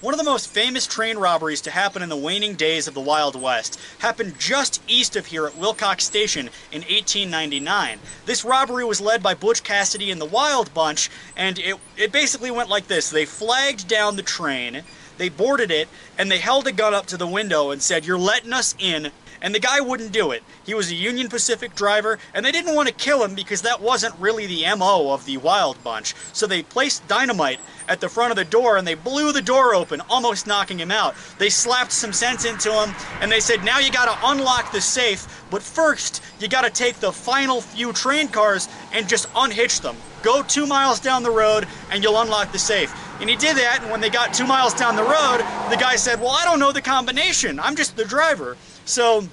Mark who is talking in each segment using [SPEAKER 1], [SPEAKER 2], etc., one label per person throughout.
[SPEAKER 1] One of the most famous train robberies to happen in the waning days of the Wild West happened just east of here at Wilcox Station in 1899. This robbery was led by Butch Cassidy and the Wild Bunch, and it basically went like this. They flagged down the train, they boarded it, and they held a gun up to the window and said, "You're letting us in." And the guy wouldn't do it. He was a Union Pacific driver, and they didn't want to kill him because that wasn't really the MO of the Wild Bunch. So they placed dynamite at the front of the door, and they blew the door open, almost knocking him out. They slapped some sense into him, and they said, "Now you gotta unlock the safe, but first, you gotta take the final few train cars and just unhitch them. Go 2 miles down the road, and you'll unlock the safe." And he did that, and when they got 2 miles down the road, the guy said, "Well, I don't know the combination. I'm just the driver." So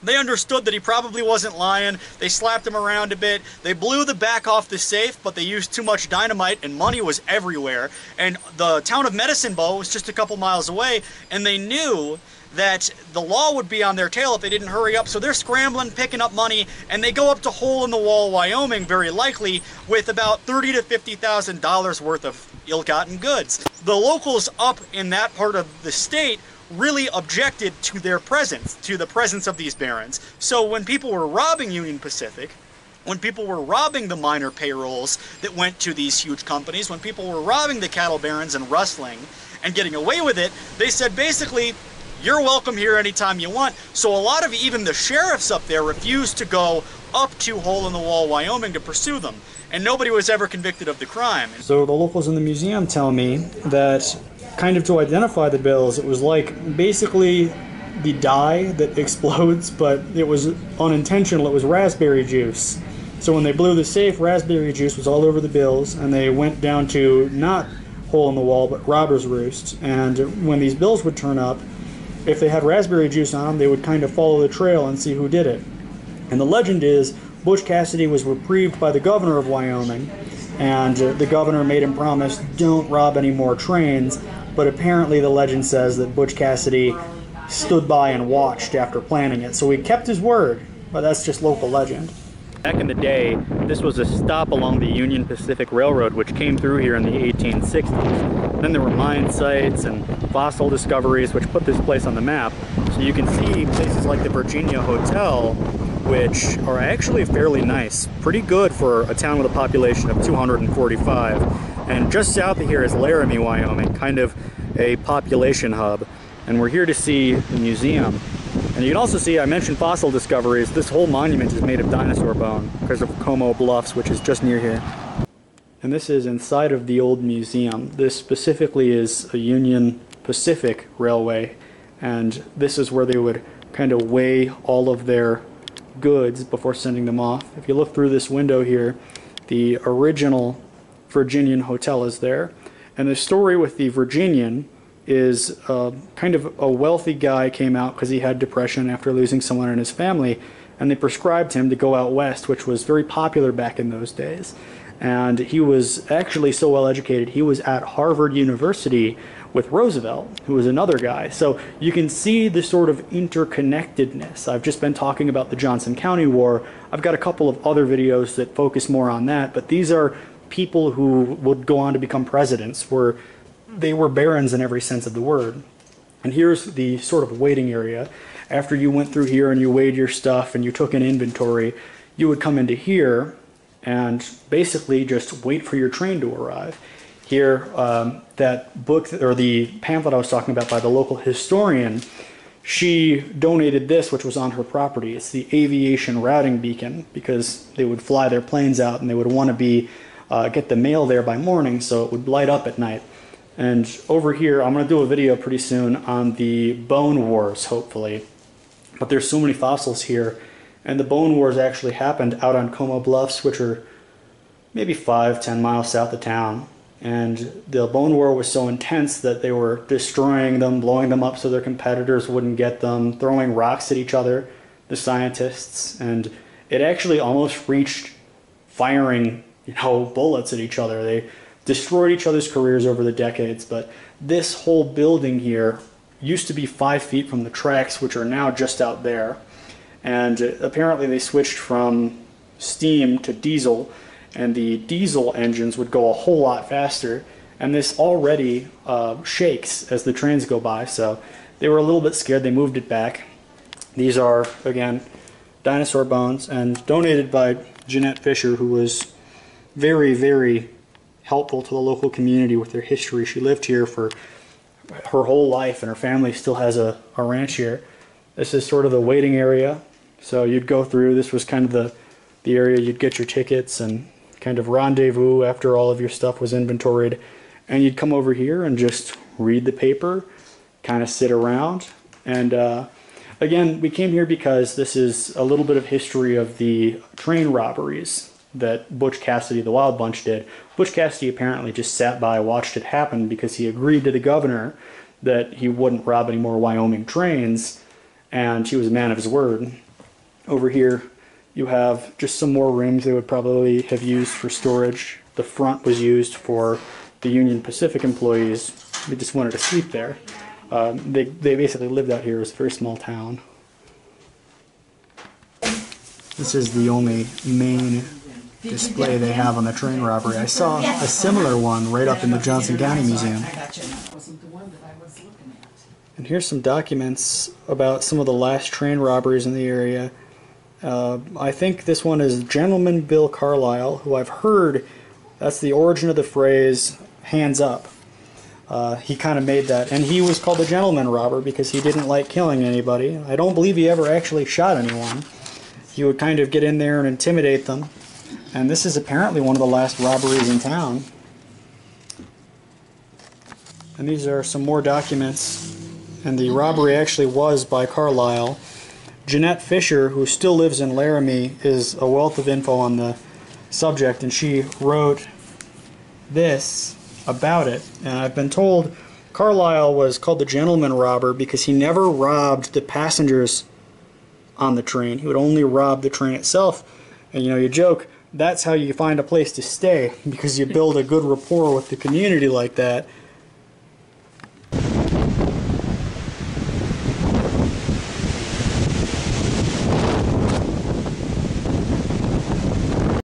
[SPEAKER 1] they understood that he probably wasn't lying. They slapped him around a bit. They blew the back off the safe, but they used too much dynamite and money was everywhere. And the town of Medicine Bow was just a couple miles away, and they knew that the law would be on their tail if they didn't hurry up, so they're scrambling, picking up money, and they go up to Hole in the Wall, Wyoming, very likely, with about $30,000 to $50,000 worth of ill-gotten goods. The locals up in that part of the state really objected to their presence, to the presence of these barons. So when people were robbing Union Pacific, when people were robbing the minor payrolls that went to these huge companies, when people were robbing the cattle barons and rustling and getting away with it, they said basically, "You're welcome here anytime you want." So a lot of even the sheriffs up there refused to go up to Hole in the Wall, Wyoming to pursue them. And nobody was ever convicted of the crime. So the locals in the museum tell me that kind of to identify the bills, it was like basically the dye that explodes, but it was unintentional. It was raspberry juice. So when they blew the safe, raspberry juice was all over the bills, and they went down to not Hole in the Wall, but Robber's Roost. And when these bills would turn up, if they had raspberry juice on them, they would kind of follow the trail and see who did it. And the legend is Butch Cassidy was reprieved by the governor of Wyoming, and the governor made him promise, "Don't rob any more trains." But apparently the legend says that Butch Cassidy stood by and watched after planning it. So he kept his word, but that's just local legend. Back in the day, this was a stop along the Union Pacific Railroad, which came through here in the 1860s. Then there were mine sites and fossil discoveries, which put this place on the map. So you can see places like the Virginia Hotel, which are actually fairly nice. Pretty good for a town with a population of 245. And just south of here is Laramie, Wyoming, kind of a population hub. And we're here to see the museum. And you can also see, I mentioned fossil discoveries. This whole monument is made of dinosaur bone because of Como Bluffs, which is just near here. And this is inside of the old museum. This specifically is a Union Pacific Railway. And this is where they would kind of weigh all of their goods before sending them off. If you look through this window here, the original Virginian Hotel is there. And the story with the Virginian is kind of a wealthy guy came out because he had depression after losing someone in his family, and they prescribed him to go out west, which was very popular back in those days. And he was actually so well educated, he was at Harvard University with Roosevelt, who was another guy. So you can see the sort of interconnectedness. I've just been talking about the Johnson County War. I've got a couple of other videos that focus more on that, but these are people who would go on to become presidents, they were barons in every sense of the word. And here's the sort of waiting area. After you went through here and you weighed your stuff and you took an inventory, you would come into here and basically just wait for your train to arrive. Here, that book, or the pamphlet I was talking about by the local historian, she donated this, which was on her property. It's the aviation routing beacon, because they would fly their planes out and they would want to get the mail there by morning, so it would light up at night. And over here, I'm going to do a video pretty soon on the Bone Wars, hopefully. But there's so many fossils here, and the Bone Wars actually happened out on Como Bluffs, which are maybe 5-10 miles south of town. And the Bone War was so intense that they were destroying them, blowing them up so their competitors wouldn't get them, throwing rocks at each other, the scientists, and it actually almost reached firing, bullets at each other. They destroyed each other's careers over the decades, but this whole building here used to be 5 feet from the tracks, which are now just out there. And apparently they switched from steam to diesel, and the diesel engines would go a whole lot faster, And this already shakes as the trains go by, so they were a little bit scared. They moved it back. These are, again, dinosaur bones, and donated by Jeanette Fisher, who was very, very helpful to the local community with their history. She lived here for her whole life, and her family still has a ranch here. This is sort of the waiting area. So you'd go through, this was kind of the area you'd get your tickets and kind of rendezvous after all of your stuff was inventoried. And you'd come over here and just read the paper, kind of sit around. And again, we came here because this is a little bit of history of the train robberies that Butch Cassidy, the Wild Bunch, did. Butch Cassidy apparently just sat by, watched it happen because he agreed to the governor that he wouldn't rob any more Wyoming trains, and he was a man of his word. Over here you have just some more rooms they would probably have used for storage. The front was used for the Union Pacific employees. They just wanted to sleep there. They basically lived out here. It was a very small town. This is the only main display they have on the train robbery. I saw a similar one right up in the Johnson County Museum. And here's some documents about some of the last train robberies in the area. I think this one is Gentleman Bill Carlisle, who I've heard, that's the origin of the phrase, hands up. He kind of made that, and he was called a gentleman robber because he didn't like killing anybody. I don't believe he ever actually shot anyone. He would kind of get in there and intimidate them. And this is apparently one of the last robberies in town. And these are some more documents. And the robbery actually was by Carlisle. Jeanette Fisher, who still lives in Laramie, is a wealth of info on the subject, and she wrote this about it. And I've been told Carlisle was called the gentleman robber because he never robbed the passengers on the train. He would only rob the train itself. And you know, you joke, that's how you find a place to stay, because you build a good rapport with the community like that.